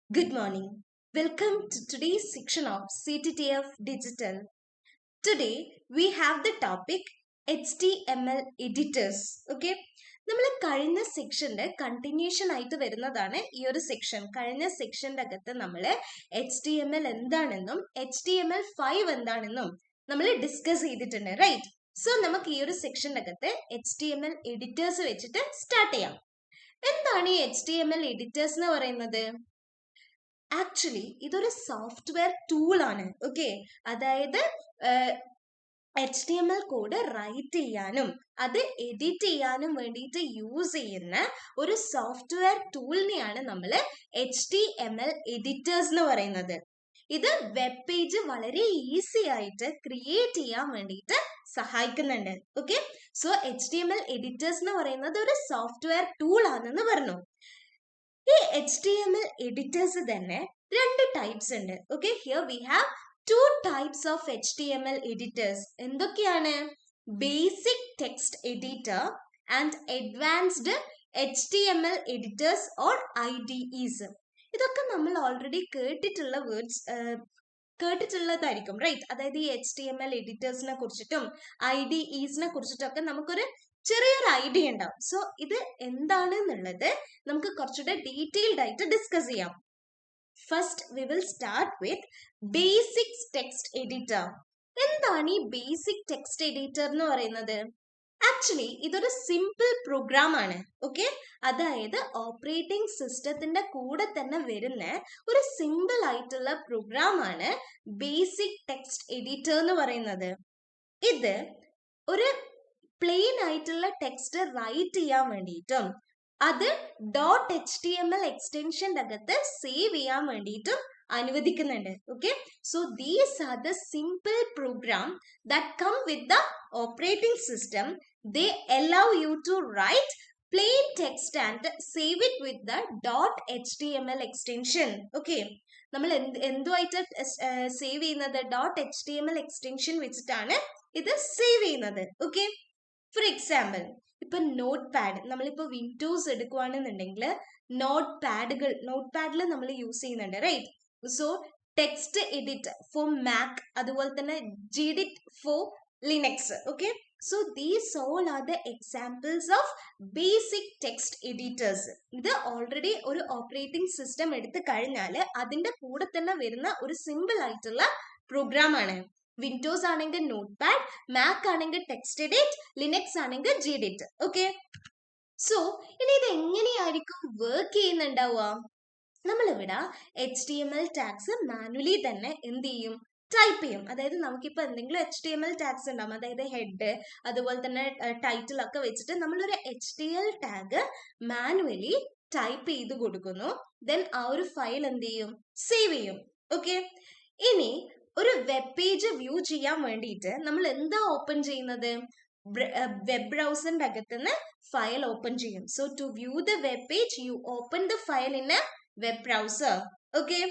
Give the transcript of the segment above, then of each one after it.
Good morning. Welcome to today's section of CTTF Digital. Today we have the topic HTML editors. Okay. നമ്മൾ കഴിഞ്ഞ സെക്ഷന്റെ continuation ആയിട്ട് വരുന്നതാണ് ഈ ഒരു സെക്ഷൻ. കഴിഞ്ഞ സെക്ഷന്റെ അകത്ത് നമ്മൾ HTML എന്താണെന്നും HTML5 എന്താണെന്നും നമ്മൾ ഡിസ്കസ് ചെയ്തിട്ടുണ്ട്, റൈറ്റ്? സോ നമുക്ക് ഈ ഒരു സെക്ഷന്റെ അകത്ത് HTML എഡിറ്റേഴ്സ് വെച്ചിട്ട് സ്റ്റാർട്ട് ചെയ്യാം. എന്താണ് ഈ HTML എഡിറ്റേഴ്സ് എന്ന് പറയുന്നത്? ആക്ച്വലി ഇതൊരു സോഫ്റ്റ്വെയർ ടൂൾ ആണ്. ഓക്കെ, അതായത് HTML കോഡ് റൈറ്റ് ചെയ്യാനും അത് എഡിറ്റ് ചെയ്യാനും വേണ്ടിയിട്ട് യൂസ് ചെയ്യുന്ന ഒരു സോഫ്റ്റ്വെയർ ടൂളിനെയാണ് നമ്മൾ HTML എഡിറ്റേഴ്സ് എന്ന് പറയുന്നത്. ഇത് വെബ് പേജ് വളരെ ഈസി ആയിട്ട് ക്രിയേറ്റ് ചെയ്യാൻ വേണ്ടിയിട്ട് സഹായിക്കുന്നുണ്ട്. ഓക്കെ, സോ HTML എഡിറ്റേഴ്സ് എന്ന് പറയുന്നത് ഒരു സോഫ്റ്റ്വെയർ ടൂൾ ആണെന്ന് പറഞ്ഞു. ഈ HTML എഡിറ്റേഴ്സ് തന്നെ രണ്ട് ടൈപ്സ് ഉണ്ട്. Okay, here we have two types of HTML editors. എന്തൊക്കെയാണ്? Basic text editor and advanced HTML editors or IDEs. ഇതൊക്കെ നമ്മൾ ഓൾറെഡി കേട്ടിട്ടുള്ള വേർഡ്സ് കേട്ടിട്ടുള്ളതായിരിക്കും, റൈറ്റ്? അതായത് ഈ HTML എഡിറ്റേഴ്സിനെ കുറിച്ചിട്ടും IDEs കുറിച്ചിട്ടൊക്കെ നമുക്കൊരു ചെറിയൊരു ഐഡിയ ഉണ്ടാവും. സോ ഇത് എന്താണെന്നുള്ളത് നമുക്ക് കുറച്ചുകൂടെ ഡീറ്റെയിൽഡ് ആയിട്ട് ഡിസ്കസ് ചെയ്യാം. First we will start with basic text editor. എന്താണ് ഈ ബേസിക് ടെക്സ്റ്റ് എഡിറ്റർ എന്ന് പറയുന്നത്? ആക്ച്വലി ഇതൊരു സിമ്പിൾ പ്രോഗ്രാം ആണ്. ഓക്കെ, അതായത് ഓപ്പറേറ്റിംഗ് സിസ്റ്റത്തിന്റെ കൂടെ തന്നെ വരുന്ന ഒരു സിമ്പിൾ ആയിട്ടുള്ള പ്രോഗ്രാം ആണ് ബേസിക് ടെക്സ്റ്റ് എഡിറ്റർ എന്ന് പറയുന്നത്. ഇത് ഒരു പ്ലെയിൻ ആയിട്ടുള്ള ടെക്സ്റ്റ് റൈറ്റ് ചെയ്യാൻ വേണ്ടിയിട്ടും അത് .html എക്സ്റ്റൻഷൻ്റെ അകത്ത് സേവ് ചെയ്യാൻ വേണ്ടിയിട്ടും അനുവദിക്കുന്നുണ്ട്. Okay, so these are the simple program that come with the operating system. They allow you to write plain text and save it with the .html extension. Okay, നമ്മൾ എന്തുമായിട്ട് save ചെയ്യുന്നത്? .html extension വെച്ചിട്ടാണ് ഇത് save ചെയ്യുന്നത്. Okay, for example ഇപ്പൊ Notepad, നമ്മളിപ്പോ Windows എടുക്കുകയാണെന്നുണ്ടെങ്കിൽ നോട്ട് പാഡിൽ നമ്മൾ യൂസ് ചെയ്യുന്നുണ്ട്, right? So TextEdit for Mac, അതുപോലെ തന്നെ gedit for Linux. Okay, so these all are the examples of basic text editors. ഇത് ഓൾറെഡി ഒരു ഓപ്പറേറ്റിംഗ് സിസ്റ്റം എടുത്തു കഴിഞ്ഞാൽ അതിന്റെ കൂടെ തന്നെ വരുന്ന ഒരു സിമ്പിൾ ആയിട്ടുള്ള പ്രോഗ്രാം ആണ്. വിൻഡോസ് ആണെങ്കിൽ നോട്ട് പാഡ്, മാക് ആണെങ്കിൽ ടെക്സ്റ്റ് എഡിറ്റ്, ലിനക്സ് ആണെങ്കിൽ ജിഡിറ്റ്. ഓക്കെ, സോ ഇനി ഇത് എങ്ങനെയായിരിക്കും വർക്ക് ചെയ്യുന്നുണ്ടാവുക? നമ്മളിവിടെ HTML ടാഗ്സ് മാനുവലി തന്നെ എന്ത് ചെയ്യും? ടൈപ്പ് ചെയ്യും. അതായത് നമുക്കിപ്പോൾ എന്തെങ്കിലും HTML ടാഗ്സ് ഉണ്ടാവും, അതായത് ഹെഡ് അതുപോലെ തന്നെ ടൈറ്റിൽ ഒക്കെ വെച്ചിട്ട് നമ്മളൊരു HTML ടാഗ് മാനുവലി ടൈപ്പ് ചെയ്ത് കൊടുക്കുന്നു. ദെൻ ആ ഒരു ഫയൽ എന്ത് ചെയ്യും? സേവ് ചെയ്യും. ഓക്കെ, ഇനി ഒരു വെബ് പേജ് വ്യൂ ചെയ്യാൻ വേണ്ടിയിട്ട് നമ്മൾ എന്താ ഓപ്പൺ ചെയ്യുന്നത്? വെബ് ബ്രൗസറിന്റെ അകത്തുനിന്ന് ഫയൽ ഓപ്പൺ ചെയ്യും. So to view the web page you open the file in a web browser. Okay,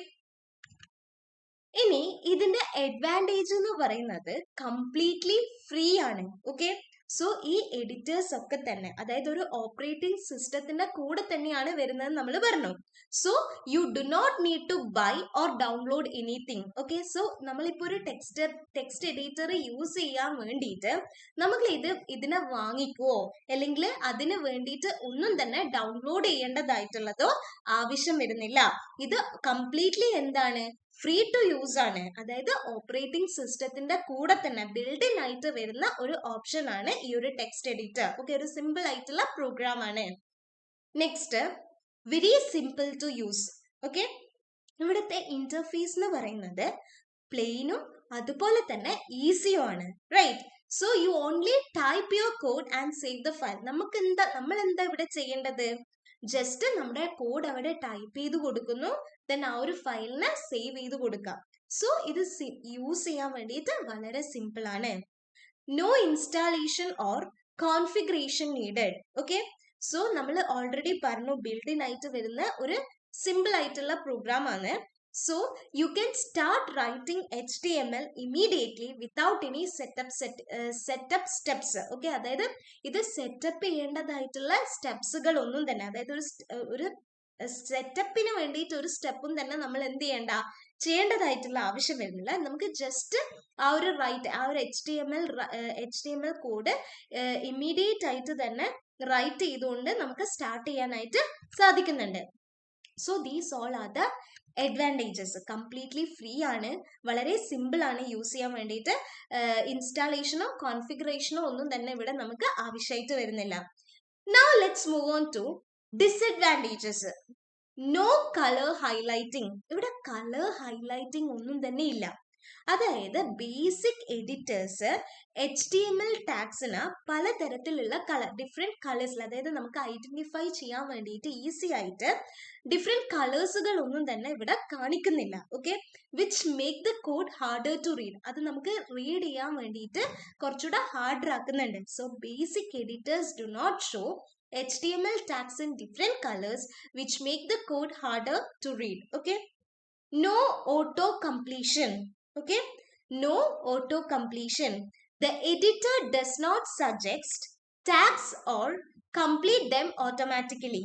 ഇനി ഇതിന്റെ അഡ്വാൻറ്റേജ് എന്ന് പറയുന്നത് കംപ്ലീറ്റ്ലി ഫ്രീ ആണ്. ഓക്കെ, സോ ഈ എഡിറ്റേഴ്സ് ഒക്കെ തന്നെ, അതായത് ഒരു ഓപ്പറേറ്റിംഗ് സിസ്റ്റത്തിന്റെ കൂടെ തന്നെയാണ് വരുന്നത് നമ്മൾ പറഞ്ഞു. So you do not need to buy or download anything. Okay, so നമ്മളിപ്പോൾ ഒരു ടെക്സ്റ്റ് എഡിറ്റർ യൂസ് ചെയ്യാൻ വേണ്ടിയിട്ട് നമ്മൾ ഇതിനെ വാങ്ങിക്കുവോ അല്ലെങ്കിൽ അതിന് വേണ്ടിയിട്ട് ഒന്നും തന്നെ ഡൗൺലോഡ് ചെയ്യേണ്ടതായിട്ടുള്ളതോ ആവശ്യം വരുന്നില്ല. ഇത് കംപ്ലീറ്റ്ലി എന്താണ്? ഫ്രീ ടു യൂസ് ആണ്. അതായത് ഓപ്പറേറ്റിംഗ് സിസ്റ്റത്തിന്റെ കൂടെ തന്നെ ബിൽഡ് ഇൻ ആയിട്ട് വരുന്ന ഒരു ഓപ്ഷൻ ആണ് ഈ ഒരു ടെക്സ്റ്റ് എഡിറ്റർ. ഓക്കെ, ഒരു സിമ്പിൾ ആയിട്ടുള്ള പ്രോഗ്രാം ആണ്. Next, very simple to use. Okay, ഇവിടുത്തെ ഇന്റർഫേസ് എന്ന് പറയുന്നത് പ്ലെയിനും അതുപോലെ തന്നെ ഈസിയും ആണ്, right? So you only type your code and save the file. നമ്മൾ എന്താ ഇവിടെ ചെയ്യേണ്ടത്? ജസ്റ്റ് നമ്മുടെ കോഡ് അവിടെ ടൈപ്പ് ചെയ്ത് കൊടുക്കുന്നു, ദെൻ ആ ഒരു ഫയലിനെ സേവ് ചെയ്ത് കൊടുക്കാം. സോ ഇത് യൂസ് ചെയ്യാൻ വേണ്ടിയിട്ട് വളരെ സിമ്പിൾ ആണ്. No installation or configuration needed. Okay, so നമ്മൾ ഓൾറെഡി പറഞ്ഞു ബിൽഡ് ഇൻ ആയിട്ട് വരുന്ന ഒരു സിമ്പിൾ ആയിട്ടുള്ള പ്രോഗ്രാം ആണ്. So you can start writing HTML immediately without any setup steps. Okay, അതായത് ഇത് സെറ്റപ്പ് ചെയ്യേണ്ടതായിട്ടുള്ള സ്റ്റെപ്സുകൾ ഒന്നും തന്നെ, അതായത് ഒരു സെറ്റപ്പിന് വേണ്ടിയിട്ട് ഒരു സ്റ്റെപ്പും തന്നെ നമ്മൾ എന്ത് ചെയ്യേണ്ടതായിട്ടുള്ള ആവശ്യം വരുന്നില്ല. നമുക്ക് ജസ്റ്റ് ആ ഒരു HTML കോഡ് ഇമ്മീഡിയറ്റ് ആയിട്ട് തന്നെ റൈറ്റ് ചെയ്തുകൊണ്ട് നമുക്ക് സ്റ്റാർട്ട് ചെയ്യാനായിട്ട് സാധിക്കുന്നുണ്ട്. So these all are the advantages. Completely free ആണ്, വളരെ സിമ്പിൾ ആണ് യൂസ് ചെയ്യാൻ വേണ്ടിയിട്ട്. ഇൻസ്റ്റാളേഷനോ കോൺഫിഗറേഷനോ ഒന്നും തന്നെ ഇവിടെ നമുക്ക് ആവശ്യമായിട്ട് വരുന്നില്ല. Now let's move on to disadvantages. No color highlighting. ഇവിടെ കളർ ഹൈലൈറ്റിംഗ് ഒന്നും തന്നെ ഇല്ല. അതായത് ബേസിക് എഡിറ്റേഴ്സ് HTML ടാഗ്സിന് പലതരത്തിലുള്ള ഡിഫറെന്റ് കളേഴ്സിൽ, അതായത് നമുക്ക് ഐഡന്റിഫൈ ചെയ്യാൻ വേണ്ടിയിട്ട് ഈസി ആയിട്ട് ഡിഫറെന്റ് കളേഴ്സുകൾ ഒന്നും തന്നെ ഇവിടെ കാണിക്കുന്നില്ല. Okay, which make the code harder to read. അത് നമുക്ക് റീഡ് ചെയ്യാൻ വേണ്ടിയിട്ട് കുറച്ചുകൂടെ ഹാർഡർ ആക്കുന്നുണ്ട്. So basic editors do not show HTML tags in different colors which make the code harder to read. Okay, no auto completion. Okay, no auto completion. The editor does not suggest tags or complete them automatically.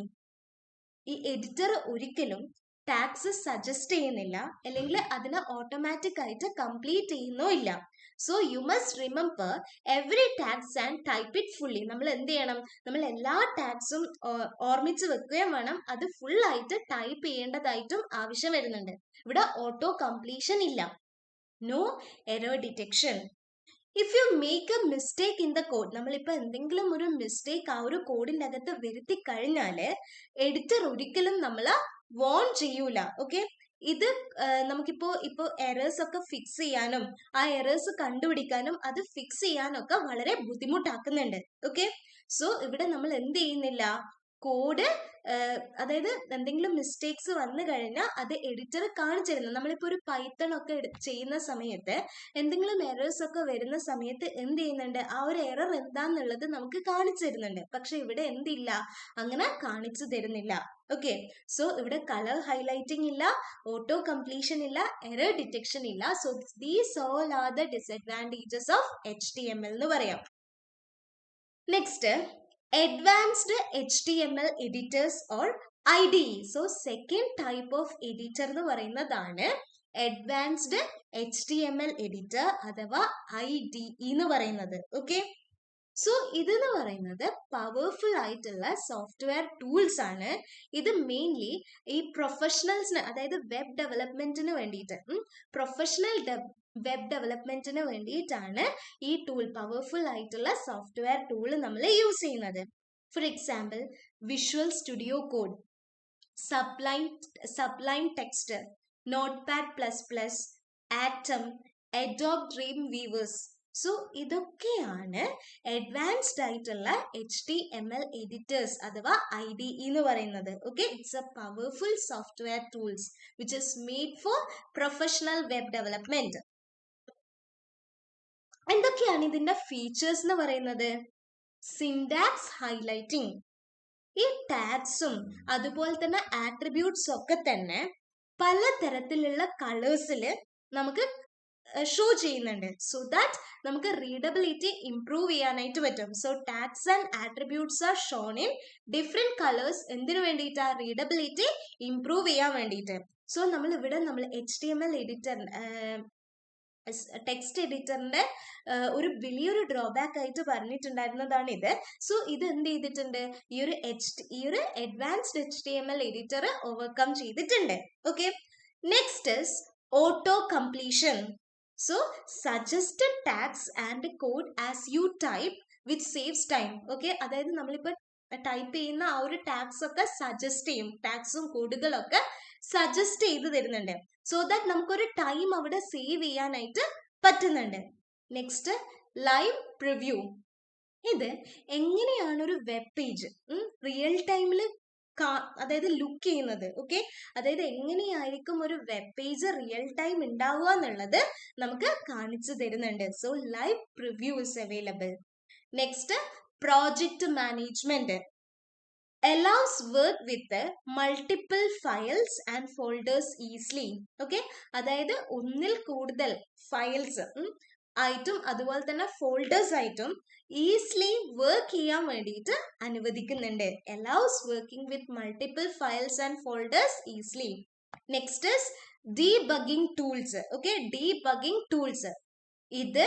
ഈ editor ഒരിക്കലും tags suggest ചെയ്യുന്നില്ല, അല്ലെങ്കിൽ അതിനെ automatic ആയിട്ട് complete ചെയ്യുന്നോ ഇല്ല. So you must remember every tags and type it fully. നമ്മൾ എന്ത് ചെയ്യണം? നമ്മൾ എല്ലാ ടാഗ്സും ഓർമ്മിച്ച് വെക്കുകയും വേണം, അത് ഫുൾ ആയിട്ട് ടൈപ്പ് ചെയ്യേണ്ടതായിട്ടും ആവശ്യം വരുന്നുണ്ട്. ഇവിടെ ഓട്ടോ കംപ്ലീഷൻ ഇല്ല. No error detection. If you make a mistake in the code, നമ്മളിപ്പോൾ എന്തെങ്കിലും ഒരു മിസ്റ്റേക്ക് ആ ഒരു കോഡിൻ്റെ അകത്ത് വരുത്തി കഴിഞ്ഞാൽ എഡിറ്റർ ഒരിക്കലും നമ്മൾ വോൺ ചെയ്യൂല. ഓക്കെ, ഇത് നമുക്കിപ്പോൾ എറേഴ്സ് ഒക്കെ ഫിക്സ് ചെയ്യാനും ആ എറേഴ്സ് കണ്ടുപിടിക്കാനും അത് ഫിക്സ് ചെയ്യാനൊക്കെ വളരെ ബുദ്ധിമുട്ടാക്കുന്നുണ്ട്. ഓക്കെ, സോ ഇവിടെ നമ്മൾ എന്ത് ചെയ്യുന്നില്ല, കോഡ് അതായത് എന്തെങ്കിലും മിസ്റ്റേക്സ് വന്നു കഴിഞ്ഞാൽ അത് എഡിറ്റർ കാണിച്ചിരുന്നു. നമ്മളിപ്പോൾ ഒരു പൈത്തൺ ഒക്കെ ചെയ്യുന്ന സമയത്ത് എന്തെങ്കിലും എറേഴ്സ് ഒക്കെ വരുന്ന സമയത്ത് എന്ത് ചെയ്യുന്നുണ്ട്, ആ ഒരു എറർ എന്താന്നുള്ളത് നമുക്ക് കാണിച്ചു തരുന്നുണ്ട്. പക്ഷെ ഇവിടെ എന്തില്ല, അങ്ങനെ കാണിച്ചു തരുന്നില്ല. ഓക്കെ, സോ ഇവിടെ കളർ ഹൈലൈറ്റിംഗ് ഇല്ല, ഓട്ടോ കംപ്ലീഷൻ ഇല്ല, എറർ ഡിറ്റക്ഷൻ ഇല്ല. So these all are the disadvantages of HTML എന്ന് പറയാം. Next, advanced HTML editors or IDE. So second type of editor എന്ന് പറയുന്നതാണ് advanced HTML editor അഥവാ IDE എന്ന് പറയുന്നത്. ഓക്കെ, സോ ഇതെന്ന് പറയുന്നത് പവർഫുൾ ആയിട്ടുള്ള സോഫ്റ്റ്വെയർ ടൂൾസ് ആണ്. ഇത് മെയിൻലി ഈ പ്രൊഫഷണൽസിന്, അതായത് വെബ് ഡെവലപ്മെന്റിന് വേണ്ടിയിട്ട്, പ്രൊഫഷണൽ വെബ് ഡെവലപ്മെന്റിന് വേണ്ടിയിട്ടാണ് ഈ ടൂൾ, പവർഫുൾ ആയിട്ടുള്ള സോഫ്റ്റ്വെയർ ടൂൾ നമ്മൾ യൂസ് ചെയ്യുന്നത്. For example, visual studio code, sublime text, Notepad++, atom, Adobe dream weavers. So ഇതൊക്കെയാണ് അഡ്വാൻസ്ഡ് ആയിട്ടുള്ള HTML എഡിറ്റേഴ്സ് അഥവാ IDE എന്ന് പറയുന്നത്. Okay, it's A powerful software tools which is made for professional web development. എന്തൊക്കെയാണ് ഇതിന്റെ features എന്ന് പറയുന്നത്? Syntax highlighting. ഈ ടാഗ്സും അതുപോലെ തന്നെ ആട്രിബ്യൂട്ട്സ് ഒക്കെ തന്നെ പലതരത്തിലുള്ള കളേഴ്സിൽ നമുക്ക് ഷോ ചെയ്യുന്നുണ്ട്. സോ ദാറ്റ് നമുക്ക് റീഡബിലിറ്റി ഇംപ്രൂവ് ചെയ്യാനായിട്ട് പറ്റും. So tags and attributes are shown in different colours. എന്തിനു വേണ്ടിയിട്ടാ? റീഡബിലിറ്റി ഇംപ്രൂവ് ചെയ്യാൻ വേണ്ടിയിട്ട്. സോ നമ്മൾ HTML എഡിറ്റർ, ടെക്സ്റ്റ് എഡിറ്ററിന്റെ ഒരു വലിയൊരു ഡ്രോബാക്ക് ആയിട്ട് പറഞ്ഞിട്ടുണ്ടായിരുന്നതാണ് ഇത്. സോ ഇത് എന്ത് ചെയ്തിട്ടുണ്ട്? ഈ ഒരു അഡ്വാൻസ്ഡ് HTML എഡിറ്റർ ഓവർകം ചെയ്തിട്ടുണ്ട്. Okay, next is auto completion. So suggested tags and code as you type which saves time. Okay, അതായത് നമ്മളിപ്പോൾ ടൈപ്പ് ചെയ്യുന്ന ആ ഒരു ടാഗ്സ് ഒക്കെ സജസ്റ്റ് ചെയ്യും, ടാഗ്സും കോഡുകളൊക്കെ സജസ്റ്റ് ചെയ്ത് തരുന്നുണ്ട്. സോ ദാറ്റ് നമുക്കൊരു ടൈം അവിടെ സേവ് ചെയ്യാനായിട്ട് പറ്റുന്നുണ്ട്. Next, live preview. ഇത് എങ്ങനെയാണ് ഒരു വെബ് പേജ് റിയൽ ടൈമിൽ അതായത് ലുക്ക് ചെയ്യുന്നത്. ഓക്കെ, അതായത് എങ്ങനെയായിരിക്കും ഒരു വെബ് പേജ് റിയൽ ടൈം ഉണ്ടാവുക എന്നുള്ളത് നമുക്ക് കാണിച്ചു തരുന്നുണ്ട്. So live preview is available. Next, project management. allows work with multiple files and folders easily. Okay, അതായത് ഒന്നിൽ കൂടുതൽ ഫയൽസ് ആയിട്ടും അതുപോലെ തന്നെ ഫോൾഡേഴ്സ് ആയിട്ടും ഈസിലി വർക്ക് ചെയ്യാൻ വേണ്ടിയിട്ട് അനുവദിക്കുന്നുണ്ട്. allows working with multiple files and folders easily. Next is debugging tools. Okay, debugging tools. ഇത്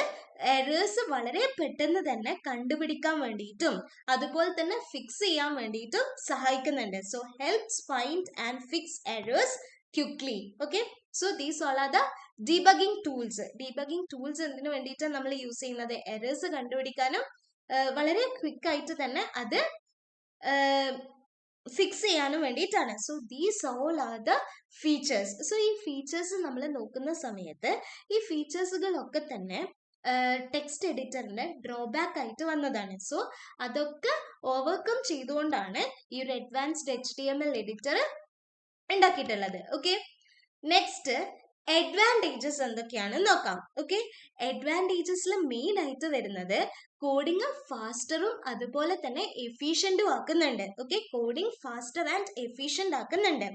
എറേഴ്സ് വളരെ പെട്ടെന്ന് തന്നെ കണ്ടുപിടിക്കാൻ വേണ്ടിയിട്ടും അതുപോലെ തന്നെ ഫിക്സ് ചെയ്യാൻ വേണ്ടിയിട്ടും സഹായിക്കുന്നുണ്ട്. So helps find and fix errors quickly. Okay, so these all are the debugging tools. Debugging tools എന്തിനു വേണ്ടിയിട്ടാണ് നമ്മൾ യൂസ് ചെയ്യുന്നത്? എറേഴ്സ് കണ്ടുപിടിക്കാനും വളരെ ക്വിക്ക് ആയിട്ട് തന്നെ അത് ഫിക്സ് ചെയ്യാനും വേണ്ടിയിട്ടാണ്. So these all are the features. So ഈ ഫീച്ചേഴ്സ് നമ്മൾ നോക്കുന്ന സമയത്ത് ഈ ഫീച്ചേഴ്സുകളൊക്കെ തന്നെ ടെക്സ്റ്റ് എഡിറ്ററിന്റെ ഡ്രോബാക്ക് ആയിട്ട് വന്നതാണ്. സോ അതൊക്കെ ഓവർകം ചെയ്തുകൊണ്ടാണ് ഈ ഒരു അഡ്വാൻസ്ഡ് HTML എഡിറ്റർ ഉണ്ടാക്കിയിട്ടുള്ളത്. ഓക്കെ, നെക്സ്റ്റ് അഡ്വാൻറ്റേജസ് എന്തൊക്കെയാണ് നോക്കാം. ഓക്കെ, അഡ്വാൻറ്റേജസിൽ മെയിൻ ആയിട്ട് വരുന്നത് കോഡിങ് ഫാസ്റ്ററും അതുപോലെ തന്നെ എഫിഷ്യന്റും ആക്കുന്നുണ്ട്. Okay, coding faster and efficient ആക്കുന്നുണ്ട്.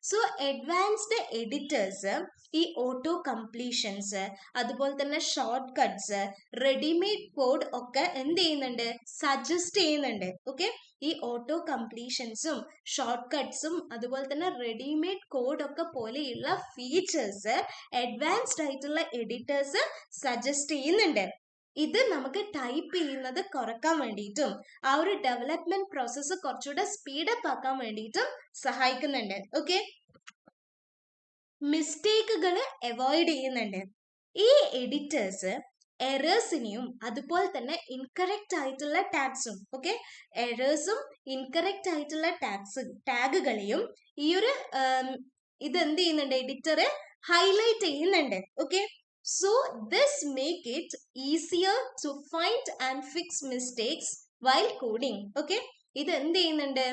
സോ അഡ്വാൻസ്ഡ് എഡിറ്റേഴ്സ് ഈ ഓട്ടോ കംപ്ലീഷൻസ് അതുപോലെ തന്നെ ഷോർട്ട് കട്ട്സ് റെഡിമെയ്ഡ് കോഡ് ഒക്കെ എന്ത് ചെയ്യുന്നുണ്ട്? സജസ്റ്റ് ചെയ്യുന്നുണ്ട്. ഓക്കെ, ഈ ഓട്ടോ കംപ്ലീഷൻസും ഷോർട്ട് കട്ട്സും അതുപോലെ തന്നെ റെഡിമെയ്ഡ് കോഡ് ഒക്കെ പോലെയുള്ള ഫീച്ചേഴ്സ് അഡ്വാൻസ്ഡ് ആയിട്ടുള്ള എഡിറ്റേഴ്സ് സജസ്റ്റ് ചെയ്യുന്നുണ്ട്. ഇത് നമുക്ക് ടൈപ്പ് ചെയ്യുന്നത് കുറക്കാൻ വേണ്ടിയിട്ടും ആ ഒരു ഡെവലപ്മെന്റ് പ്രോസസ്സ് കുറച്ചുകൂടെ സ്പീഡപ്പ് ആക്കാൻ വേണ്ടിയിട്ടും സഹായിക്കുന്നുണ്ട്. ഓക്കെ, മിസ്റ്റേക്കുകൾ അവോയ്ഡ് ചെയ്യുന്നുണ്ട്. ഈ എഡിറ്റേഴ്സ് എറേഴ്സിനെയും അതുപോലെ തന്നെ ഇൻകറക്റ്റ് ആയിട്ടുള്ള ടാഗ്സും, ഓക്കെ, എറേഴ്സും ഇൻകറക്റ്റ് ആയിട്ടുള്ള ടാഗുകളെയും ഈ ഒരു ഇത് എന്ത് ചെയ്യുന്നുണ്ട്? എഡിറ്റർ ഹൈലൈറ്റ് ചെയ്യുന്നുണ്ട്. Okay, so this make it easier to find and fix mistakes while coding. Okay, ഇത് എന്ത് ചെയ്യുന്നുണ്ട്?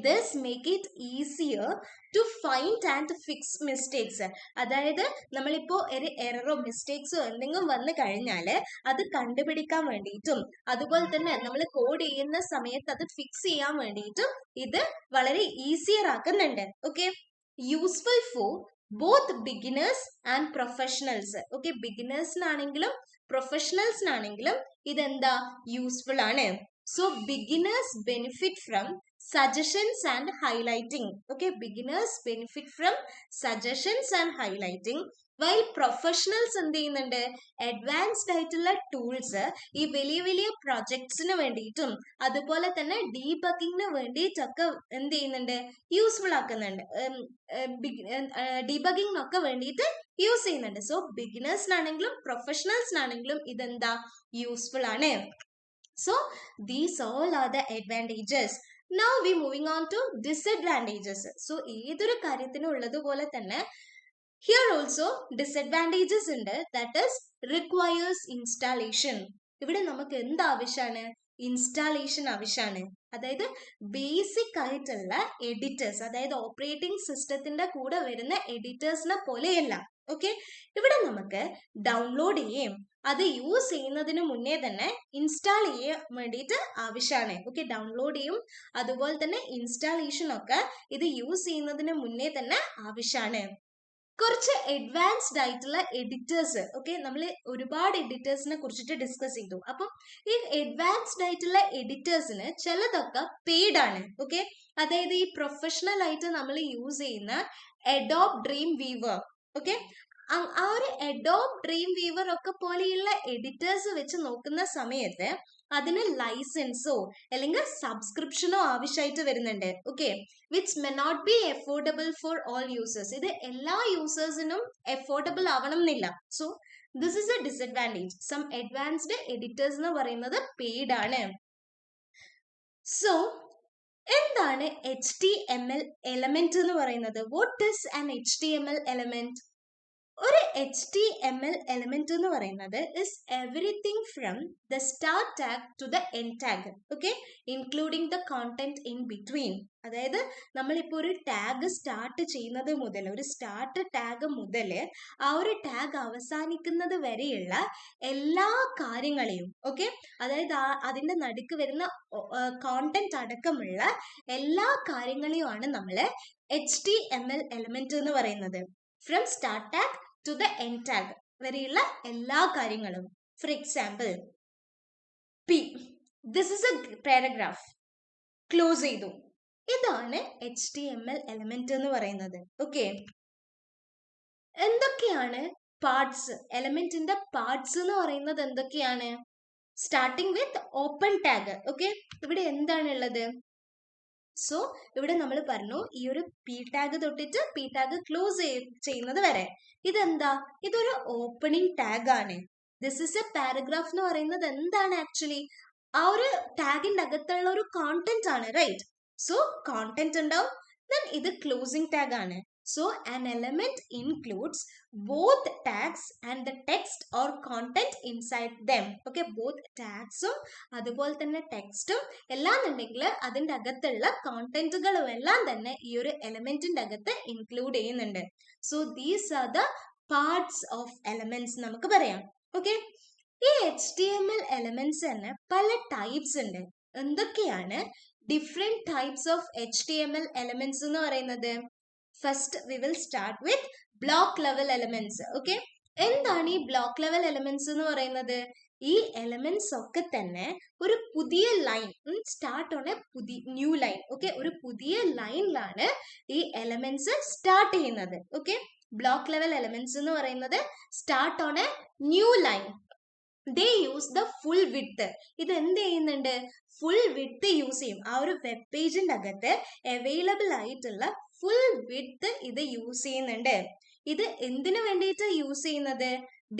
this make it easier to find and fix mistakes. അതായത് നമ്മളിപ്പോ ഒരു എററോ മിസ്റ്റേക്സോ എന്തെങ്കിലും വന്നു കഴിഞ്ഞാൽ അത് കണ്ടുപിടിക്കാൻ വേണ്ടിയിട്ടും അതുപോലെ തന്നെ നമ്മൾ കോഡ് ചെയ്യുന്ന സമയത്ത് അത് ഫിക്സ് ചെയ്യാൻ വേണ്ടിയിട്ടും ഇത് വളരെ ഈസിയർ ആക്കുന്നുണ്ട്. Okay, useful for both beginners and professionals. Okay, ബിഗിനേഴ്സിനാണെങ്കിലും പ്രൊഫഷണൽസിനാണെങ്കിലും ഇതെന്താ? യൂസ്ഫുൾ ആണ്. So beginners benefit from suggestions and highlighting. Okay, beginners benefit from suggestions and highlighting, while professionals എന്ത് ചെയ്യുന്നുണ്ട്? അഡ്വാൻസ്ഡ് ആയിട്ടുള്ള ടൂൾസ് ഈ വലിയ വലിയ പ്രൊജക്ട്സിന് വേണ്ടിയിട്ടും അതുപോലെ തന്നെ ഡീബഗിങ്ങിന് വേണ്ടിയിട്ടൊക്കെ എന്ത് ചെയ്യുന്നുണ്ട്? യൂസ്ഫുൾ ആക്കുന്നുണ്ട്. ഡീബഗിങ്ങിനൊക്കെ വേണ്ടിയിട്ട് യൂസ് ചെയ്യുന്നുണ്ട്. സോ ബിഗിനേഴ്സിനാണെങ്കിലും പ്രൊഫഷണൽസിനാണെങ്കിലും ഇതെന്താ? യൂസ്ഫുൾ ആണ്. So these all are the advantages. Now we moving on to disadvantages. So ഏതൊരു കാര്യത്തിനും ഉള്ളതുപോലെ തന്നെ here also disadvantages ഉണ്ട്. That is requires installation. ഇവിടെ നമുക്ക് എന്ത് ആവശ്യമാണ്? ഇൻസ്റ്റാളേഷൻ ആവശ്യമാണ്. അതായത് ബേസിക് ആയിട്ടുള്ള എഡിറ്റേഴ്സ്, അതായത് ഓപ്പറേറ്റിംഗ് സിസ്റ്റത്തിന്റെ കൂടെ വരുന്ന എഡിറ്റേഴ്സിനെ പോലെയല്ല. ഓക്കെ, ഇവിടെ നമുക്ക് ഡൗൺലോഡ് ചെയ്യും അത് യൂസ് ചെയ്യുന്നതിന് മുന്നേ തന്നെ ഇൻസ്റ്റാൾ ചെയ്യാൻ വേണ്ടിയിട്ട് ആവശ്യമാണ്. ഓക്കെ, ഡൗൺലോഡ് ചെയ്യും അതുപോലെ തന്നെ ഇൻസ്റ്റാളേഷൻ ഒക്കെ ഇത് യൂസ് ചെയ്യുന്നതിന് മുന്നേ തന്നെ ആവശ്യമാണ്. കുറച്ച് അഡ്വാൻസ്ഡ് ആയിട്ടുള്ള എഡിറ്റേഴ്സ്, ഓക്കെ, നമ്മൾ ഒരുപാട് എഡിറ്റേഴ്സിനെ കുറിച്ചിട്ട് ഡിസ്കസ് ചെയ്തു. അപ്പം ഈ അഡ്വാൻസ്ഡ് ആയിട്ടുള്ള എഡിറ്റേഴ്സിന് ചിലതൊക്കെ പെയ്ഡ് ആണ്. ഓക്കെ, അതായത് ഈ പ്രൊഫഷണൽ ആയിട്ട് നമ്മൾ യൂസ് ചെയ്യുന്ന അഡോബ് ഡ്രീം വീവർ, ഓക്കെ, ആ ഒരു അഡോബ് ഡ്രീം വീവർ ഒക്കെ പോലെയുള്ള എഡിറ്റേഴ്സ് വെച്ച് നോക്കുന്ന സമയത്ത് അതിന് ലൈസൻസോ അല്ലെങ്കിൽ സബ്സ്ക്രിപ്ഷനോ ആവശ്യമായിട്ട് വരുന്നുണ്ട്. Okay, which may not be affordable for all users. ഇത് എല്ലാ യൂസേഴ്സിനും അഫോർഡബിൾ ആവണം എന്നില്ല. So this is a disadvantage. Some advanced editors എന്ന് പറയുന്നത് പെയ്ഡ് ആണ്. സോ എന്താണ് HTML എലമെന്റ് എന്ന് പറയുന്നത്? What is an HTML element? ഒരു HTML എലമെന്റ് എന്ന് പറയുന്നത് is everything from the start tag to the end tag. Okay, including the content in between. അതായത് നമ്മളിപ്പോൾ ഒരു ടാഗ് സ്റ്റാർട്ട് ചെയ്യുന്നത് മുതൽ, ഒരു സ്റ്റാർട്ട് ടാഗ് മുതൽ ആ ഒരു ടാഗ് അവസാനിക്കുന്നത് വരെയുള്ള എല്ലാ കാര്യങ്ങളെയും, ഓക്കെ, അതായത് അതിൻ്റെ നടുക്ക് വരുന്ന കോണ്ടന്റ് അടക്കമുള്ള എല്ലാ കാര്യങ്ങളെയുമാണ് നമ്മൾ HTML എലമെന്റ് എന്ന് പറയുന്നത്. From start tag to the end tag. വരെയുള്ള എല്ലാ കാര്യങ്ങളും. For example P, this is A paragraph, close ചെയ്തു. ഇതാണ് HTML എലമെന്റ് എന്ന് പറയുന്നത്. ഓക്കെ, എന്തൊക്കെയാണ് പാർട്സ്, എലമെന്റിന്റെ പാർട്സ് എന്ന് പറയുന്നത് എന്തൊക്കെയാണ്? Starting with open tag. Okay, ഇവിടെ എന്താണ് ഉള്ളത്? സോ ഇവിടെ നമ്മൾ പറഞ്ഞു ഈ ഒരു പി ടാഗ് തൊട്ടിട്ട് പി ടാഗ് ക്ലോസ് ചെയ്യുന്നത് വരെ ഇതെന്താ? ഇതൊരു ഓപ്പണിംഗ് ടാഗ് ആണ്. ദിസ് ഇസ് എ പാരഗ്രാഫ് എന്ന് പറയുന്നത് എന്താണ് ആക്ച്വലി? ആ ഒരു ടാഗിന്റെ അകത്തുള്ള ഒരു കോണ്ടന്റ് ആണ്, റൈറ്റ്? സോ കോണ്ടന്റ് ഉണ്ടാവും. ദെൻ ഇത് ക്ലോസിംഗ് ടാഗ് ആണ്. So an element includes both tags and the text or content inside them. Okay, both tags അതുപോലെ തന്നെ ടെക്സ്റ്റും എല്ലാം ഉണ്ടെങ്കിൽ അതിൻ്റെ അകത്തുള്ള കോണ്ടന്റുകളും എല്ലാം തന്നെ ഈ ഒരു എലമെന്റിന്റെ അകത്ത് ഇൻക്ലൂഡ് ചെയ്യുന്നുണ്ട്. So these are the parts of elements നമുക്ക് പറയാം. ഓക്കെ, ഈ HTML എലമെന്റ്സ് തന്നെ പല ടൈപ്സ് ഉണ്ട്. എന്തൊക്കെയാണ് different types of HTML elements എന്ന് പറയുന്നത്? First, we will start with block level elements. Okay, എന്താണ് ഈ ബ്ലോക്ക് ലെവൽ എലമെന്റ്സ് എന്ന് പറയുന്നത്? ഈ എലമെന്റ്സ് ഒക്കെ തന്നെ ഒരു പുതിയ line, start on a new line. Okay, ഒരു പുതിയ ലൈനിലാണ് ഈ എലമെന്റ്സ് സ്റ്റാർട്ട് ചെയ്യുന്നത്. ഓക്കെ, ബ്ലോക്ക് ലെവൽ എലമെന്റ്സ് എന്ന് പറയുന്നത് start on a new line. They use the full width. ഇത് എന്ത് ചെയ്യുന്നുണ്ട്? ഫുൾ വിഡ്ത്ത് യൂസ് ചെയ്യും. ആ ഒരു വെബ് പേജിന്റെ അകത്ത് അവൈലബിൾ ആയിട്ടുള്ള ഫുൾ വിഡ്ത്ത് ഇത് യൂസ് ചെയ്യുന്നുണ്ട്. ഇത് എന്തിനു വേണ്ടിയിട്ട് യൂസ് ചെയ്യുന്നത്?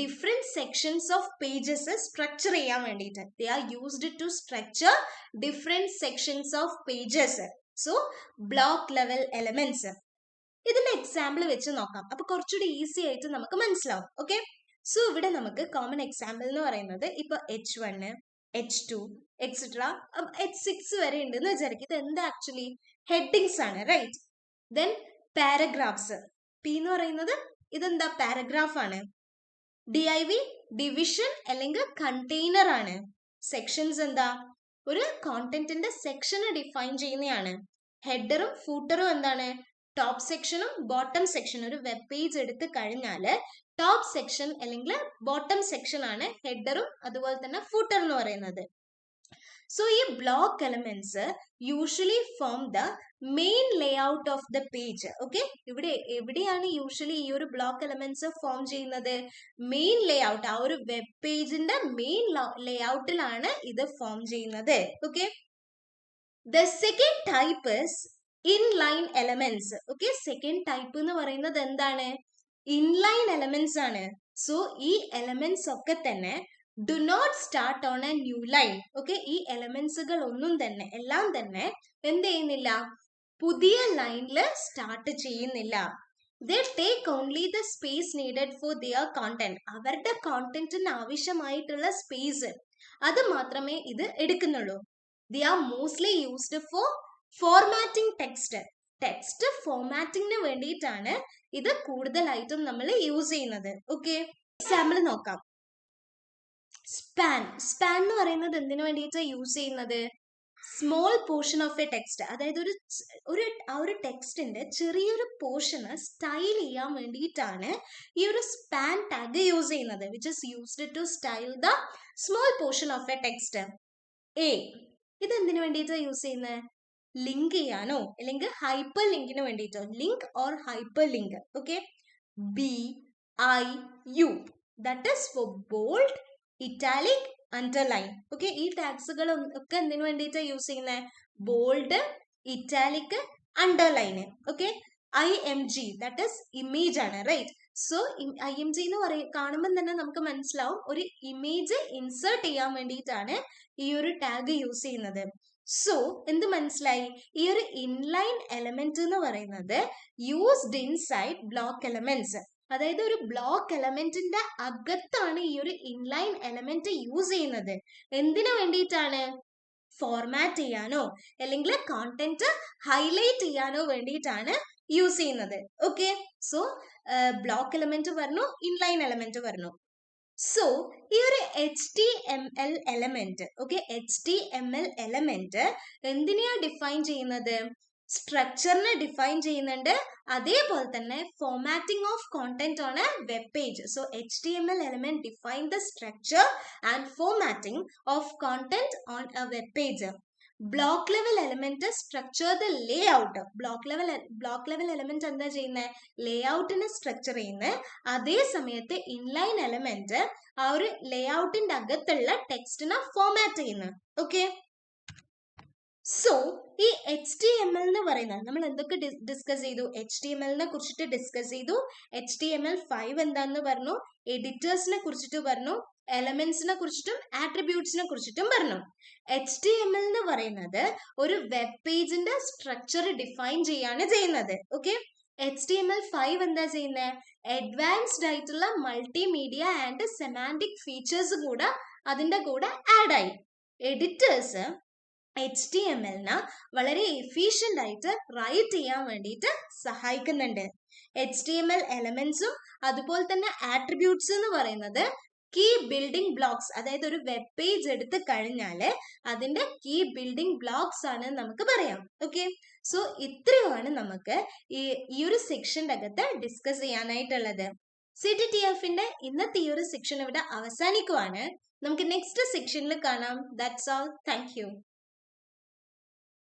Different sections of pages structure ചെയ്യാൻ വേണ്ടിയിട്ട്. They are used to structure different sections of pages. So block level elements. ഇതിന്റെ എക്സാമ്പിൾ വെച്ച് നോക്കാം. അപ്പൊ കുറച്ചുകൂടി ഈസി ആയിട്ട് നമുക്ക് മനസ്സിലാവും. ഓക്കെ, സോ ഇവിടെ നമുക്ക് കോമൺ എക്സാമ്പിൾ എന്ന് പറയുന്നത് ഇപ്പൊ H1, H2 എക്സെട്ര H6 വരെ ഉണ്ടെന്ന് വിചാരിക്കും. ഇത് എന്താ ആക്ച്വലി? ഹെഡിങ്സ് ആണ്, റൈറ്റ്? Then paragraphs. പി എന്ന് പറയുന്നത് ഇതെന്താ? പാരഗ്രാഫ് ആണ്. DIV ഡിവിഷൻ അല്ലെങ്കിൽ കണ്ടെയ്നർ ആണ്. സെക്ഷൻസ് എന്താ? ഒരു കോണ്ടന്റിന്റെ സെക്ഷന് ഡിഫൈൻ ചെയ്യുന്നതാണ്. ഹെഡറും ഫൂട്ടറും എന്താണ്? ടോപ്പ് സെക്ഷനും ബോട്ടം സെക്ഷനും. ഒരു വെബ് പേജ് എടുത്ത് കഴിഞ്ഞാൽ ടോപ്പ് സെക്ഷൻ അല്ലെങ്കിൽ ബോട്ടം സെക്ഷൻ ആണ് ഹെഡറും അതുപോലെ തന്നെ ഫൂട്ടർ എന്ന് പറയുന്നത്. സോ ഈ block elements usually form the main layout of the page. Okay, ഇവിടെ എവിടെയാണ് യൂഷ്വലി ഈ ഒരു ബ്ലോക്ക് എലമെന്റ്സ് ഫോം ചെയ്യുന്നത്? മെയിൻ ലേഔട്ട്, ആ ഒരു വെബ് പേജിന്റെ മെയിൻ ലേഔട്ടിലാണ് ഇത് ഫോം ചെയ്യുന്നത്. Okay, the second type is inline elements. Okay, second type എന്ന് പറയുന്നത് എന്താണ്? ഇൻലൈൻ എലമെന്റ്സ് ആണ്. സോ ഈ എലമെന്റ്സ് ഒക്കെ തന്നെ do not start on a new line. Okay, ഈ എലമെന്റ്സുകൾ ഒന്നും തന്നെ എല്ലാം തന്നെ എന്ത് ചെയ്യുന്നില്ല? പുതിയ ലൈനിൽ സ്റ്റാർട്ട് ചെയ്യുന്നില്ല. They take only the space needed for their content. അവരുടെ കോണ്ടന്റിന് ആവശ്യമായിട്ടുള്ള സ്പേസ് അത് മാത്രമേ ഇത് എടുക്കുന്നുള്ളൂ. They are mostly used for formatting text. Text ഫോർമാറ്റിംഗിന് വേണ്ടിയിട്ടാണ് ഇത് കൂടുതലായിട്ടും നമ്മൾ യൂസ് ചെയ്യുന്നത്. ഓക്കെ, എക്സാമ്പിൾ നോക്കാം. സ്പാൻ. സ്പാൻ എന്ന് പറയുന്നത് എന്തിനു വേണ്ടിയിട്ട് യൂസ് ചെയ്യുന്നത്? Small portion of a text, അതായത് ആ ഒരു ടെക്സ്റ്റിന്റെ ചെറിയൊരു പോർഷന് സ്റ്റൈൽ ചെയ്യാൻ വേണ്ടിയിട്ടാണ് ഈ ഒരു സ്പാൻ ടാഗ് യൂസ് ചെയ്യുന്നത്. Which is used to style the small portion of a text. ഇത് എന്തിനു വേണ്ടിയിട്ടാണ് യൂസ് ചെയ്യുന്നത്? ലിങ്ക് ചെയ്യാനോ അല്ലെങ്കിൽ ഹൈപ്പർ ലിങ്കിന് വേണ്ടിയിട്ടോ. Link or hyperlink. Okay, BIU that is for bold, italic, underline. Okay, ഈ ടാഗ്സുകൾ ഒക്കെ എന്തിനു വേണ്ടിയിട്ടാണ് യൂസ് ചെയ്യുന്നത്? Bold, italic, underline. Okay, IMG that is image ആണ്, റൈറ്റ്? സോ IMG എന്ന് കാണുമ്പോൾ തന്നെ നമുക്ക് മനസ്സിലാവും ഒരു ഇമേജ് ഇൻസേർട്ട് ചെയ്യാൻ വേണ്ടിയിട്ടാണ് ഈ ഒരു ടാഗ് യൂസ് ചെയ്യുന്നത്. സോ എന്ത് മനസ്സിലായി? ഈ ഒരു ഇൻലൈൻ എലമെന്റ് എന്ന് പറയുന്നത് യൂസ്ഡ് ഇൻസൈഡ് ബ്ലോക്ക് എലമെന്റ്സ്. അതായത് ഒരു ബ്ലോക്ക് എലമെന്റിന്റെ അകത്താണ് ഈ ഒരു ഇൻലൈൻ എലമെന്റ് യൂസ് ചെയ്യുന്നത്. എന്തിനു വേണ്ടിയിട്ടാണ്? ഫോർമാറ്റ് ചെയ്യാനോ അല്ലെങ്കിൽ കോണ്ടന്റ് ഹൈലൈറ്റ് ചെയ്യാനോ വേണ്ടിയിട്ടാണ് യൂസ് ചെയ്യുന്നത്. ഓക്കെ, സോ ബ്ലോക്ക് എലമെന്റ് പറഞ്ഞു, ഇൻലൈൻ എലമെന്റ് പറഞ്ഞു. സോ ഈ ഒരു HTML element, okay, HTML element എന്തിനെയാ ഡിഫൈൻ ചെയ്യുന്നത്? സ്ട്രക്ചറിനെ ഡിഫൈൻ ചെയ്യുന്നുണ്ട്, അതേപോലെ തന്നെ formatting of content on a web page. So HTML element define the structure and formatting of content on a web page. Block level element structure the layout. Block level element എന്താ ചെയ്യുന്നത്? ലേ ഔട്ടിനെ structure ചെയ്യുന്നത്. അതേ സമയത്ത് inline element ആ ഒരു ലേ ഔട്ടിന്റെ അകത്തുള്ള ടെക്സ്റ്റിനെ format ചെയ്യുന്നത്. Okay, so ഈ HTML എന്ന് പറയുന്നത് നമ്മൾ എന്തൊക്കെ ഡിസ്കസ് ചെയ്തു? HTML കുറിച്ചിട്ട് ഡിസ്കസ് ചെയ്തു. HTML5 എന്താന്ന് പറഞ്ഞു, എഡിറ്റേഴ്സിനെ കുറിച്ചിട്ട് പറഞ്ഞു, എലമെന്റ്സിനെ കുറിച്ചിട്ടും ആട്രിബ്യൂട്ട്സിനെ കുറിച്ചിട്ടും പറഞ്ഞു. HTML എന്ന് പറയുന്നത് ഒരു വെബ് പേജിന്റെ സ്ട്രക്ചർ ഡിഫൈൻ ചെയ്യാണ് ചെയ്യുന്നത്. ഓക്കെ, HTML5 എന്താ ചെയ്യുന്നത്? അഡ്വാൻസ്ഡ് ആയിട്ടുള്ള മൾട്ടിമീഡിയ ആൻഡ് സെമാന്റിക് ഫീച്ചേഴ്സ് കൂടെ അതിന്റെ കൂടെ ആഡ് ആയി. എഡിറ്റേഴ്സ് HTML വളരെ എഫിഷ്യന്റ് ആയിട്ട് റൈറ്റ് ചെയ്യാൻ വേണ്ടിയിട്ട് സഹായിക്കുന്നുണ്ട്. HTML എലമെന്റ്സും അതുപോലെ തന്നെ ആട്രിബ്യൂട്ട്സ് എന്ന് പറയുന്നത് കീ ബിൽഡിംഗ് ബ്ലോക്സ്. അതായത് ഒരു വെബ് പേജ് എടുത്ത് കഴിഞ്ഞാൽ അതിന്റെ കീ ബിൽഡിംഗ് ബ്ലോക്സ് ആണ് നമുക്ക് പറയാം. ഓക്കെ, സോ ഇത്രയുമാണ് നമുക്ക് ഈ ഒരു സെക്ഷന്റെ അകത്ത് ഡിസ്കസ് ചെയ്യാനായിട്ടുള്ളത്. CTTFന്റെ ഇന്നത്തെ ഈ ഒരു സെക്ഷൻ ഇവിടെ അവസാനിക്കുവാണ്. നമുക്ക് നെക്സ്റ്റ് സെക്ഷനിൽ കാണാം. That's all. Thank you.